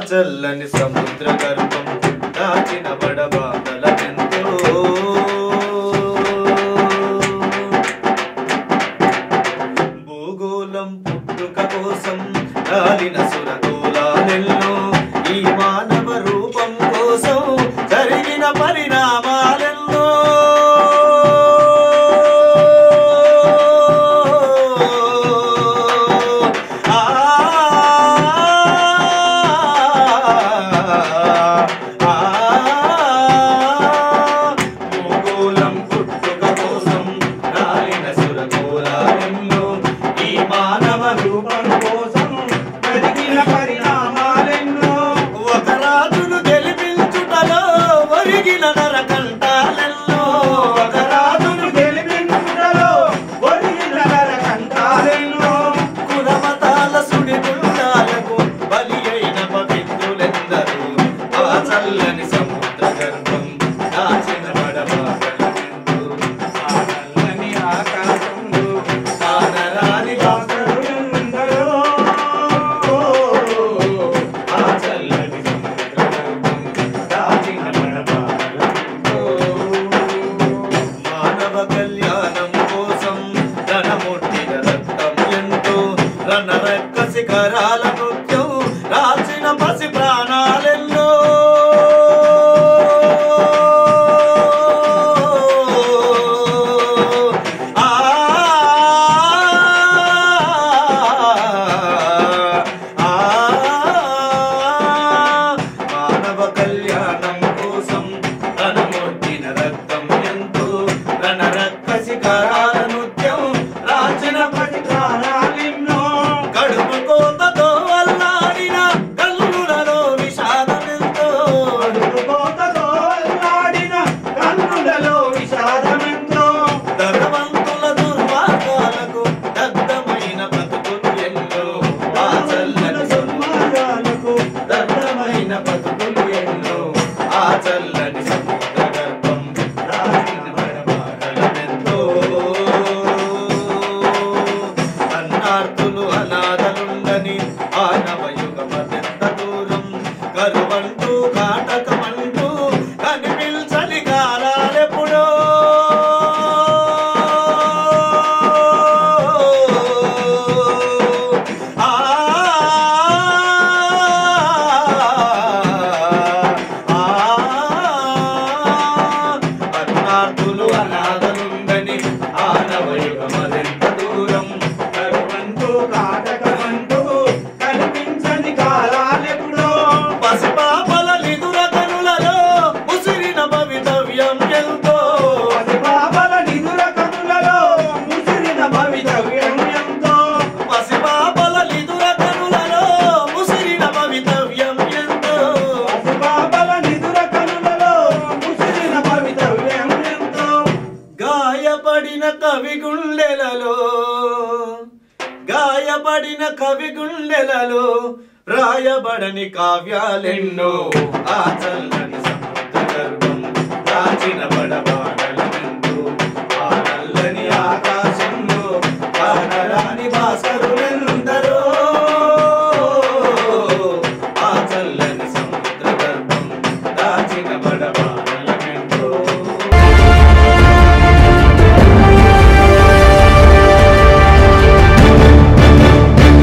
చల్లని సముద్ర గర్భం దాచిన బడబాటలెంతో భూగోళం పుట్టుక కోసం రాలిన సురగోళాలెన్నో ఈ మానవ రూపం కోసం జరిగిన పరిణామాలెన్నో భూగోళం పుట్టుక కోసం రాలిన సురగోళాలెన్నో ఈ మానవ రూపం కోసం జరిగిన పరిణామాలెన్నో ఒక రాజును గెలిపించుటలో ఒరిగిన నరకంఠాలెన్నో ఒక రాజును గెలిపించుటలో ఒరిగిన నరకంఠాలెన్నో కులమతాల సుడిగుండాలకు బలి అయిన పవిత్రులెందరూ ఆ చల్లని సముద్ర గర్భం దాచిన బడబాటలెంతో ఆ నల్లని ఆకాశంలో కానరాని వాసరులెందరో ఆ చల్లని సముద్ర గర్భం దాచిన బడబాటలెంతో మానవ కళ్యాణం కోసం ధనముట్టిన రక్తం ఎంతో రణరక్క శిఖరాల నృత్యం రాసిన పసి ప్రాణాలెన్నో మానవ కళ్యాణం కోసం ధనముట్టిన రక్తం ఎంతో రణరక్క శిఖరాల నృత్యం రాసిన పసి ప్రాణాలెన్నో కడుపు కోతతో అల్లాడిన కన్నులలో విషాదమెంతో కడుపు కోతతో అల్లాడిన కన్నులలో విషాదమెంతో ధనవంతుల దుర్మార్గాలకు దగ్ధమైన బతుకులు ఎన్నో ఆ చల్లని దుర్మార్గాలకు దగ్ధమైన బతుకులు ఎన్నో ఆ చల్లని సముద్ర గర్భం రాసిన బడబాటలెంతో అన్నార్తులు అనాథలుండని ఆ నవయుగమదెంత దూరం కరువంటూ కాటకమంటూ కనిపించని కాలాలెప్పుడో అన్నార్తులు అనాథలుండని ఆ నవయుగమదెంత దూరం కరువంటూ కాటకమంటూ కనిపించని కాలాలెప్పుడో పసిపాపల నిదుర కనులలో ముసిరిన భవితవ్యం ఎంతో పసిపాపల నిదుర కనులలో ముసిరిన భవితవ్యం ఎంతో పసిపాపల నిదుర కనులలో ముసిరిన భవితవ్యం ఎంతో పసిపాపల నిదుర కనులలో ముసిరిన భవితవ్యం ఎంతో గాయపడిన కవి గుండెలలో గాయపడిన కవి గుండెలలో రాయబడని కావ్యాలెన్నో ఆ చల్లని సముద్ర గర్భం దాచిన బడబాటలెంతో